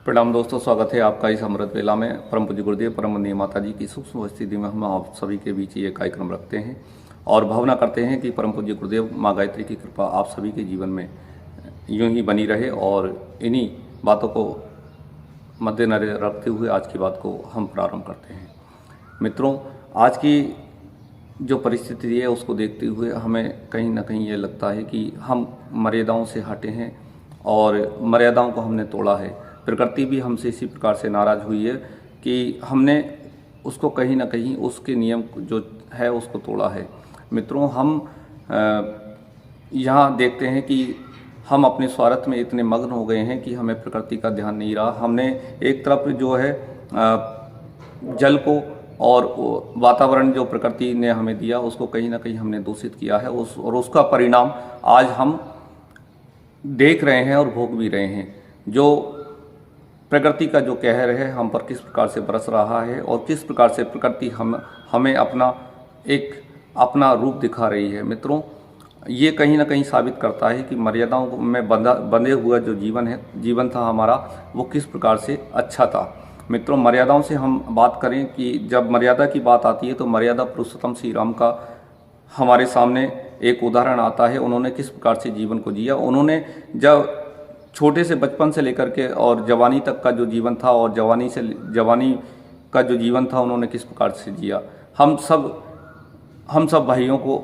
प्रणाम दोस्तों, स्वागत है आपका इस अमृत वेला में। परम पूज्य गुरुदेव परम वंदनीय माता जी की सूक्ष्म स्थिति में हम आप सभी के बीच ये कार्यक्रम रखते हैं और भावना करते हैं कि परम पूज्य गुरुदेव माँ गायत्री की कृपा आप सभी के जीवन में यूं ही बनी रहे। और इन्हीं बातों को मद्देनजर रखते हुए आज की बात को हम प्रारंभ करते हैं। मित्रों, आज की जो परिस्थिति है उसको देखते हुए हमें कहीं ना कहीं ये लगता है कि हम मर्यादाओं से हटे हैं और मर्यादाओं को हमने तोड़ा है। प्रकृति भी हमसे इसी प्रकार से नाराज़ हुई है कि हमने उसको कहीं ना कहीं उसके नियम जो है उसको तोड़ा है। मित्रों, हम यहाँ देखते हैं कि हम अपने स्वार्थ में इतने मग्न हो गए हैं कि हमें प्रकृति का ध्यान नहीं रहा। हमने एक तरफ जो है जल को और वातावरण जो प्रकृति ने हमें दिया उसको कहीं ना कहीं हमने दूषित किया है और उसका परिणाम आज हम देख रहे हैं और भोग भी रहे हैं। जो प्रकृति का जो कहर है हम पर किस प्रकार से बरस रहा है और किस प्रकार से प्रकृति हमें अपना रूप दिखा रही है। मित्रों, ये कहीं ना कहीं साबित करता है कि मर्यादाओं में बंधे हुआ जो जीवन था हमारा, वो किस प्रकार से अच्छा था। मित्रों, मर्यादाओं से हम बात करें कि जब मर्यादा की बात आती है तो मर्यादा पुरुषोत्तम श्री राम का हमारे सामने एक उदाहरण आता है। उन्होंने किस प्रकार से जीवन को जिया। उन्होंने जब छोटे से बचपन से लेकर के और जवानी तक का जो जीवन था और जवानी का जो जीवन था उन्होंने किस प्रकार से जिया। हम सब भाइयों को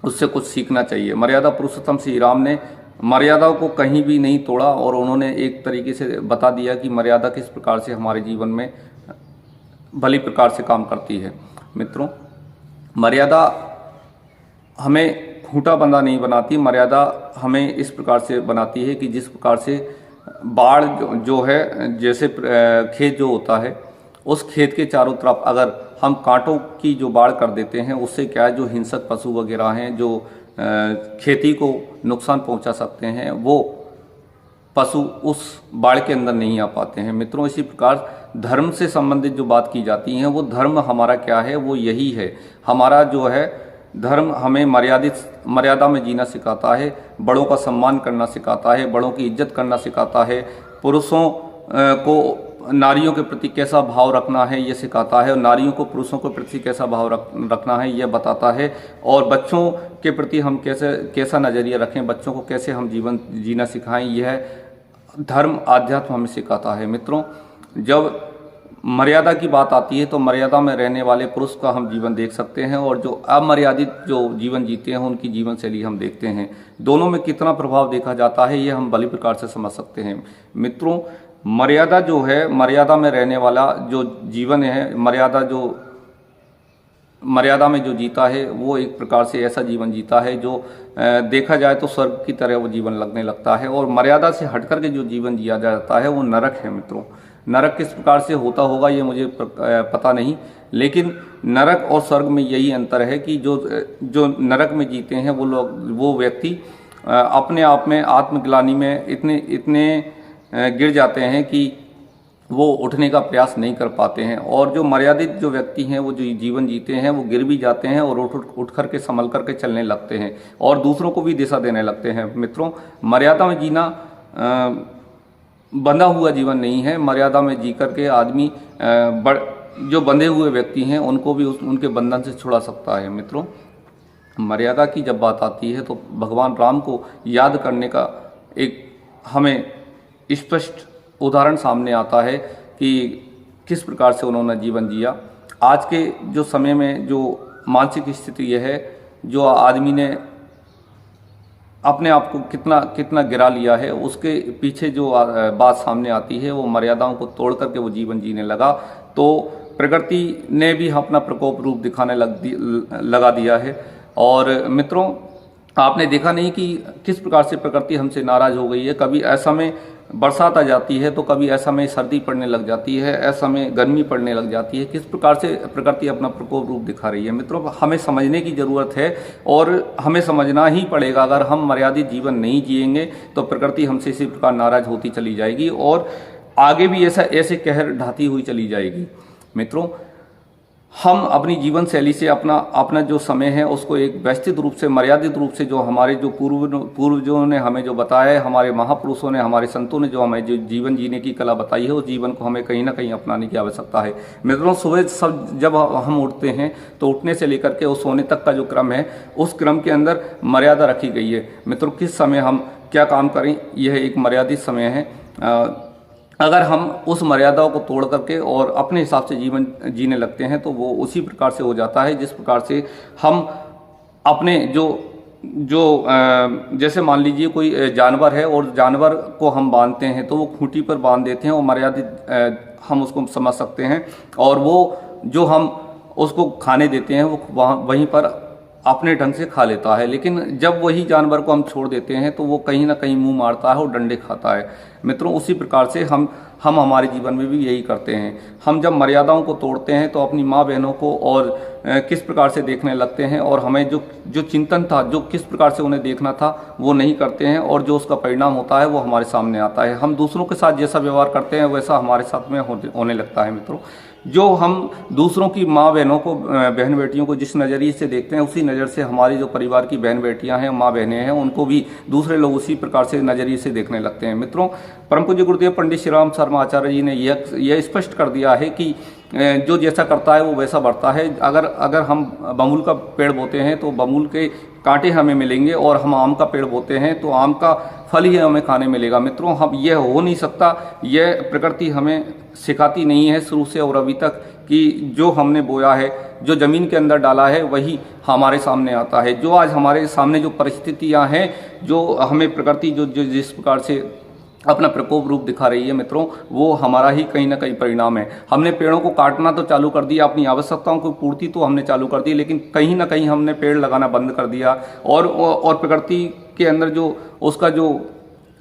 उससे कुछ सीखना चाहिए। मर्यादा पुरुषोत्तम श्री राम ने मर्यादा को कहीं भी नहीं तोड़ा और उन्होंने एक तरीके से बता दिया कि मर्यादा किस प्रकार से हमारे जीवन में भली प्रकार से काम करती है। मित्रों, मर्यादा हमें खूंटा बंधा नहीं बनाती। मर्यादा हमें इस प्रकार से बनाती है कि जिस प्रकार से बाढ़ जो है, जैसे खेत जो होता है उस खेत के चारों तरफ अगर हम कांटों की जो बाढ़ कर देते हैं उससे क्या है, जो हिंसक पशु वगैरह हैं जो खेती को नुकसान पहुंचा सकते हैं, वो पशु उस बाढ़ के अंदर नहीं आ पाते हैं। मित्रों, इसी प्रकार धर्म से संबंधित जो बात की जाती है वो धर्म हमारा क्या है, वो यही है। हमारा जो है धर्म हमें मर्यादा में जीना सिखाता है, बड़ों का सम्मान करना सिखाता है, बड़ों की इज्जत करना सिखाता है, पुरुषों को नारियों के प्रति कैसा भाव रखना है ये सिखाता है, और नारियों को पुरुषों के प्रति कैसा भाव रखना है ये बताता है, और बच्चों के प्रति हम कैसा नज़रिया रखें, बच्चों को कैसे हम जीवन जीना सिखाएं, यह धर्म आध्यात्म हमें सिखाता है। मित्रों, जब मर्यादा की बात आती है तो मर्यादा में रहने वाले पुरुष का हम जीवन देख सकते हैं और जो अमर्यादित जो जीवन जीते हैं उनकी जीवन शैली हम देखते हैं। दोनों में कितना प्रभाव देखा जाता है ये हम भली प्रकार से समझ सकते हैं। मित्रों, मर्यादा जो है, मर्यादा में रहने वाला जो जीवन है, मर्यादा में जो जीता है वो एक प्रकार से ऐसा जीवन जीता है जो देखा जाए तो स्वर्ग की तरह वो जीवन लगने लगता है। और मर्यादा से हट करके जो जीवन जिया जाता है वो नरक है। मित्रों, नरक किस प्रकार से होता होगा ये मुझे पता नहीं, लेकिन नरक और स्वर्ग में यही अंतर है कि जो नरक में जीते हैं वो व्यक्ति अपने आप में आत्मग्लानि में इतने गिर जाते हैं कि वो उठने का प्रयास नहीं कर पाते हैं। और जो मर्यादित जो व्यक्ति हैं वो जो जीवन जीते हैं वो गिर भी जाते हैं और उठ करके संभल करके चलने लगते हैं और दूसरों को भी दिशा देने लगते हैं। मित्रों, मर्यादा में जीना बंधा हुआ जीवन नहीं है। मर्यादा में जी करके आदमी जो बंधे हुए व्यक्ति हैं उनको भी उनके बंधन से छुड़ा सकता है। मित्रों, मर्यादा की जब बात आती है तो भगवान राम को याद करने का एक हमें स्पष्ट उदाहरण सामने आता है कि किस प्रकार से उन्होंने जीवन जिया। आज के जो समय में जो मानसिक स्थिति यह है, जो आदमी ने अपने आप को कितना गिरा लिया है, उसके पीछे जो बात सामने आती है वो मर्यादाओं को तोड़ करके वो जीवन जीने लगा तो प्रकृति ने भी अपना प्रकोप रूप दिखाने लगा दिया है। और मित्रों, आपने देखा नहीं कि किस प्रकार से प्रकृति हमसे नाराज हो गई है। कभी ऐसा में बरसात आ जाती है तो कभी ऐसा में सर्दी पड़ने लग जाती है, ऐसा में गर्मी पड़ने लग जाती है। किस प्रकार से प्रकृति अपना प्रकोप रूप दिखा रही है। मित्रों, हमें समझने की ज़रूरत है और हमें समझना ही पड़ेगा। अगर हम मर्यादित जीवन नहीं जिएंगे तो प्रकृति हमसे इसी प्रकार नाराज होती चली जाएगी और आगे भी ऐसे कहर ढाती हुई चली जाएगी। मित्रों, हम अपनी जीवन शैली से अपना अपना जो समय है उसको एक व्यवस्थित रूप से, मर्यादित रूप से, जो हमारे जो पूर्वजों ने हमें जो बताया है, हमारे महापुरुषों ने, हमारे संतों ने जो हमें जो जीवन जीने की कला बताई है, उस जीवन को हमें कहीं ना कहीं अपनाने की आवश्यकता है। मित्रों, सुबह सब जब हम उठते हैं तो उठने से लेकर के उस सोने तक का जो क्रम है, उस क्रम के अंदर मर्यादा रखी गई है। मित्रों, किस समय हम क्या काम करें, यह एक मर्यादित समय है। अगर हम उस मर्यादाओं को तोड़ करके और अपने हिसाब से जीवन जीने लगते हैं तो वो उसी प्रकार से हो जाता है जिस प्रकार से हम अपने जो जो जैसे मान लीजिए कोई जानवर है और जानवर को हम बांधते हैं तो वो खूंटी पर बांध देते हैं और मर्यादित हम उसको समझ सकते हैं, और वो जो हम उसको खाने देते हैं वो वहीं पर अपने ढंग से खा लेता है। लेकिन जब वही जानवर को हम छोड़ देते हैं तो वो कहीं ना कहीं मुंह मारता है और डंडे खाता है। मित्रों, उसी प्रकार से हम हमारे जीवन में भी यही करते हैं। हम जब मर्यादाओं को तोड़ते हैं तो अपनी माँ बहनों को और किस प्रकार से देखने लगते हैं, और हमें जो जो चिंतन था, जो किस प्रकार से उन्हें देखना था, वो नहीं करते हैं, और जो उसका परिणाम होता है वो हमारे सामने आता है। हम दूसरों के साथ जैसा व्यवहार करते हैं वैसा हमारे साथ में होने लगता है। मित्रों, जो हम दूसरों की माँ बहनों को, बहन बेटियों को जिस नज़रिए से देखते हैं, उसी नज़र से हमारी जो परिवार की बहन बेटियां हैं, माँ बहनें हैं, उनको भी दूसरे लोग उसी प्रकार से नज़रिए से देखने लगते हैं। मित्रों, परम पूज्य गुरुदेव पंडित श्री राम शर्मा आचार्य जी ने यह स्पष्ट कर दिया है कि जो जैसा करता है वो वैसा बढ़ता है। अगर हम बबूल का पेड़ बोते हैं तो बबूल के कांटे हमें मिलेंगे, और हम आम का पेड़ बोते हैं तो आम का फल ही हमें खाने मिलेगा। मित्रों, हम यह हो नहीं सकता, यह प्रकृति हमें सिखाती नहीं है शुरू से और अभी तक, कि जो हमने बोया है, जो ज़मीन के अंदर डाला है, वही हमारे सामने आता है। जो आज हमारे सामने जो परिस्थितियां हैं, जो हमें प्रकृति जो जिस प्रकार से अपना प्रकोप रूप दिखा रही है, मित्रों, वो हमारा ही कहीं ना कहीं परिणाम है। हमने पेड़ों को काटना तो चालू कर दिया, अपनी आवश्यकताओं की पूर्ति तो हमने चालू कर दी, लेकिन कहीं ना कहीं हमने पेड़ लगाना बंद कर दिया, और प्रकृति के अंदर जो उसका जो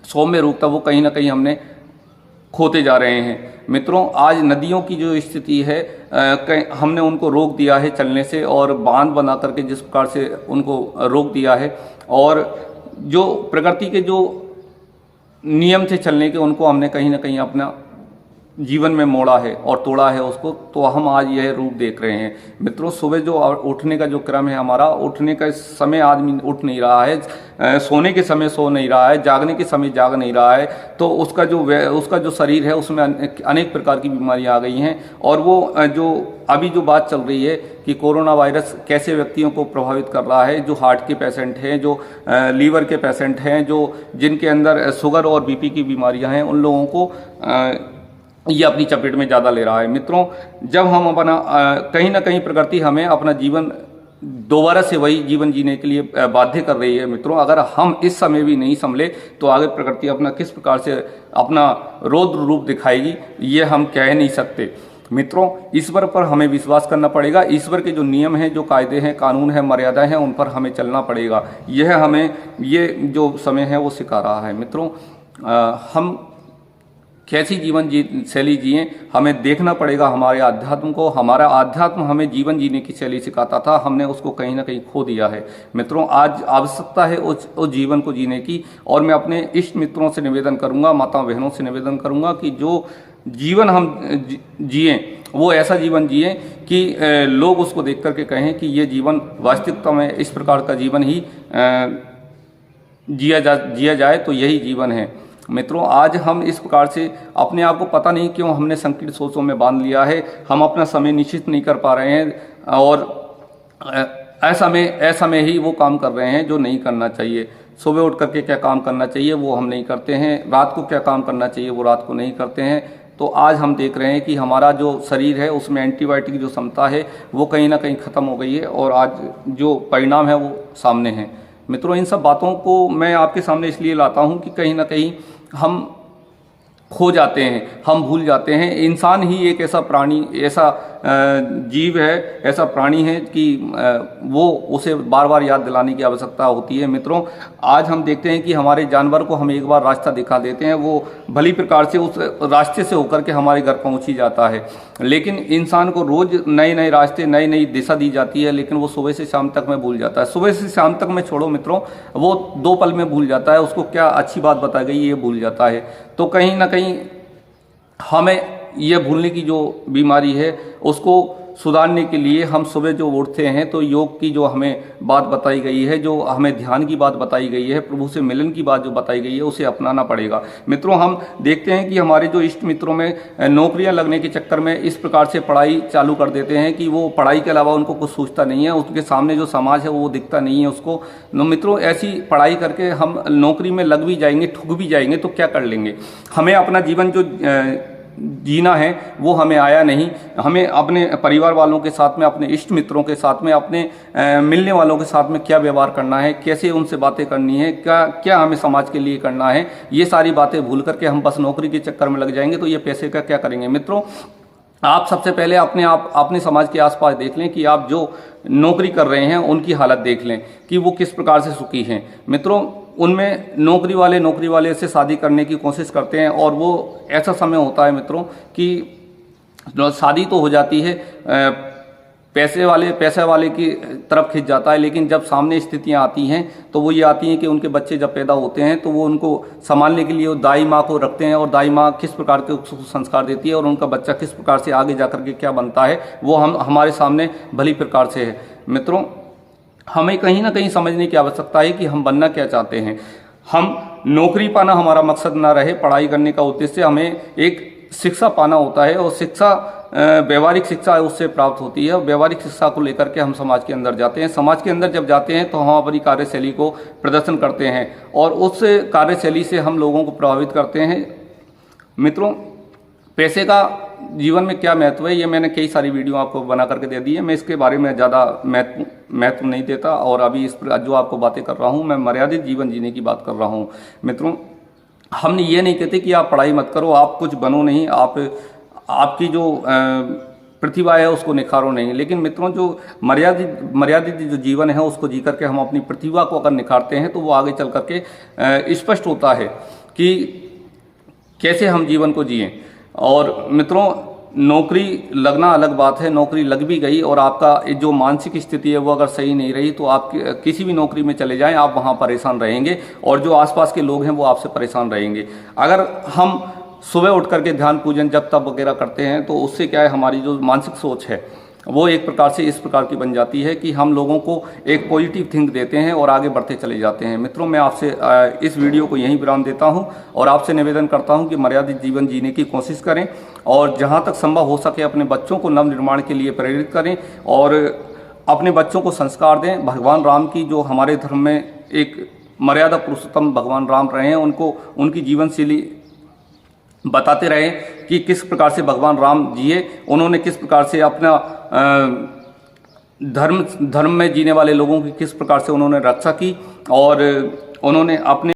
सौम्य रूप था वो कहीं ना कहीं हमने खोते जा रहे हैं। मित्रों, आज नदियों की जो स्थिति है, हमने उनको रोक दिया है चलने से, और बांध बना करके जिस प्रकार से उनको रोक दिया है, और जो प्रकृति के जो नियम थे चलने के, उनको हमने कहीं ना कहीं अपना जीवन में मोड़ा है और तोड़ा है उसको, तो हम आज यह रूप देख रहे हैं। मित्रों, सुबह जो उठने का जो क्रम है हमारा, उठने का समय आदमी उठ नहीं रहा है, सोने के समय सो नहीं रहा है, जागने के समय जाग नहीं रहा है, तो उसका जो शरीर है उसमें अनेक प्रकार की बीमारियां आ गई हैं। और वो जो अभी जो बात चल रही है कि कोरोना वायरस कैसे व्यक्तियों को प्रभावित कर रहा है, जो हार्ट के पेशेंट हैं, जो लीवर के पेशेंट हैं, जो जिनके अंदर शुगर और बीपी की बीमारियां हैं, उन लोगों को ये अपनी चपेट में ज़्यादा ले रहा है। मित्रों, जब हम अपना कहीं ना कहीं प्रकृति हमें अपना जीवन दोबारा से वही जीवन जीने के लिए बाध्य कर रही है। मित्रों, अगर हम इस समय भी नहीं संभले तो आगे प्रकृति अपना किस प्रकार से अपना रौद्र रूप दिखाएगी, ये हम कह नहीं सकते। मित्रों, ईश्वर पर हमें विश्वास करना पड़ेगा। ईश्वर के जो नियम हैं, जो कायदे हैं, कानून हैं, मर्यादाएं हैं, उन पर हमें चलना पड़ेगा। यह हमें ये जो समय है वो सिखा रहा है। मित्रों, हम कैसी जीवन शैली जिए, हमें देखना पड़ेगा हमारे अध्यात्म को। हमारा अध्यात्म हमें जीवन जीने की शैली सिखाता था, हमने उसको कहीं ना कहीं खो दिया है। मित्रों, आज आवश्यकता है उस जीवन को जीने की, और मैं अपने इष्ट मित्रों से निवेदन करूंगा, माता बहनों से निवेदन करूंगा कि जो जीवन हम जिए वो ऐसा जीवन जिए कि लोग उसको देख करके कहें कि ये जीवन वास्तविकता में इस प्रकार का जीवन ही जिया जाए तो यही जीवन है। मित्रों, आज हम इस प्रकार से अपने आप को पता नहीं क्यों हमने संकीर्ण सोचों में बांध लिया है। हम अपना समय निश्चित नहीं कर पा रहे हैं, और ऐसा में ही वो काम कर रहे हैं जो नहीं करना चाहिए। सुबह उठ करके क्या काम करना चाहिए वो हम नहीं करते हैं, रात को क्या काम करना चाहिए वो रात को नहीं करते हैं। तो आज हम देख रहे हैं कि हमारा जो शरीर है उसमें एंटीबायोटिक जो क्षमता है वो कहीं ना कहीं ख़त्म हो गई है, और आज जो परिणाम है वो सामने है। मित्रों, इन सब बातों को मैं आपके सामने इसलिए लाता हूं कि कहीं ना कहीं हम खो जाते हैं, हम भूल जाते हैं। इंसान ही एक ऐसा प्राणी, ऐसा जीव है, ऐसा प्राणी है कि वो उसे बार बार याद दिलाने की आवश्यकता होती है। मित्रों, आज हम देखते हैं कि हमारे जानवर को हम एक बार रास्ता दिखा देते हैं, वो भली प्रकार से उस रास्ते से होकर के हमारे घर पहुंच ही जाता है। लेकिन इंसान को रोज नए नए रास्ते, नई नई दिशा दी जाती है, लेकिन वो सुबह से शाम तक में भूल जाता है। सुबह से शाम तक में छोड़ो मित्रों, वो 2 पल में भूल जाता है, उसको क्या अच्छी बात बताई गई ये भूल जाता है। तो कहीं ना कहीं हमें ये भूलने की जो बीमारी है उसको सुधारने के लिए हम सुबह जो उठते हैं तो योग की जो हमें बात बताई गई है, जो हमें ध्यान की बात बताई गई है, प्रभु से मिलन की बात जो बताई गई है, उसे अपनाना पड़ेगा। मित्रों, हम देखते हैं कि हमारे जो इष्ट मित्रों में नौकरियां लगने के चक्कर में इस प्रकार से पढ़ाई चालू कर देते हैं कि वो पढ़ाई के अलावा उनको कुछ सोचता नहीं है, उसके सामने जो समाज है वो दिखता नहीं है उसको। मित्रों, ऐसी पढ़ाई करके हम नौकरी में लग भी जाएंगे, ठुक भी जाएंगे तो क्या कर लेंगे। हमें अपना जीवन जो जीना है वो हमें आया नहीं। हमें अपने परिवार वालों के साथ में, अपने इष्ट मित्रों के साथ में, अपने मिलने वालों के साथ में क्या व्यवहार करना है, कैसे उनसे बातें करनी है, क्या क्या हमें समाज के लिए करना है, ये सारी बातें भूल करके हम बस नौकरी के चक्कर में लग जाएंगे तो ये पैसे का क्या करेंगे। मित्रों, आप सबसे पहले अपने समाज के आसपास देख लें कि आप जो नौकरी कर रहे हैं उनकी हालत देख लें कि वो किस प्रकार से सुखी हैं। मित्रों, उनमें नौकरी वाले से शादी करने की कोशिश करते हैं और वो ऐसा समय होता है मित्रों कि शादी तो हो जाती है, पैसे वाले की तरफ खिंच जाता है, लेकिन जब सामने स्थितियां आती हैं तो वो ये आती हैं कि उनके बच्चे जब पैदा होते हैं तो वो उनको संभालने के लिए दाई माँ को रखते हैं और दाई माँ किस प्रकार के संस्कार देती है और उनका बच्चा किस प्रकार से आगे जाकर के क्या बनता है वो हमारे सामने भली प्रकार से है। मित्रों, हमें कहीं ना कहीं समझने की आवश्यकता है कि हम बनना क्या चाहते हैं। हम नौकरी पाना हमारा मकसद ना रहे, पढ़ाई करने का उद्देश्य हमें एक शिक्षा पाना होता है और शिक्षा व्यवहारिक शिक्षा उससे प्राप्त होती है और व्यवहारिक शिक्षा को लेकर के हम समाज के अंदर जाते हैं। समाज के अंदर जब जाते हैं तो हम अपनी कार्यशैली को प्रदर्शन करते हैं और उस कार्यशैली से हम लोगों को प्रभावित करते हैं। मित्रों, पैसे का जीवन में क्या महत्व है ये मैंने कई सारी वीडियो आपको बना करके दे दी है। मैं इसके बारे में ज़्यादा महत्व नहीं देता और अभी इस पर जो आपको बातें कर रहा हूँ मैं मर्यादित जीवन जीने की बात कर रहा हूँ। मित्रों, हमने ये नहीं कहते कि आप पढ़ाई मत करो, आप कुछ बनो नहीं, आपकी जो प्रतिभा है उसको निखारो नहीं, लेकिन मित्रों जो मर्यादित जो जीवन है उसको जी करके हम अपनी प्रतिभा को अगर निखारते हैं तो वो आगे चल करके स्पष्ट होता है कि कैसे हम जीवन को जिएं। और मित्रों, नौकरी लगना अलग बात है, नौकरी लग भी गई और आपका जो मानसिक स्थिति है वो अगर सही नहीं रही तो आप किसी भी नौकरी में चले जाएं आप वहाँ परेशान रहेंगे और जो आसपास के लोग हैं वो आपसे परेशान रहेंगे। अगर हम सुबह उठ करके ध्यान पूजन जप तप वगैरह करते हैं तो उससे क्या है, हमारी जो मानसिक सोच है वो एक प्रकार से इस प्रकार की बन जाती है कि हम लोगों को एक पॉजिटिव थिंक देते हैं और आगे बढ़ते चले जाते हैं। मित्रों, मैं आपसे इस वीडियो को यहीं विराम देता हूं और आपसे निवेदन करता हूं कि मर्यादित जीवन जीने की कोशिश करें और जहां तक संभव हो सके अपने बच्चों को नवनिर्माण के लिए प्रेरित करें और अपने बच्चों को संस्कार दें। भगवान राम की जो हमारे धर्म में एक मर्यादा पुरुषोत्तम भगवान राम रहे हैं, उनको उनकी जीवन शैली बताते रहे कि किस प्रकार से भगवान राम जिए, उन्होंने किस प्रकार से अपना धर्म में जीने वाले लोगों की किस प्रकार से उन्होंने रक्षा की और उन्होंने अपने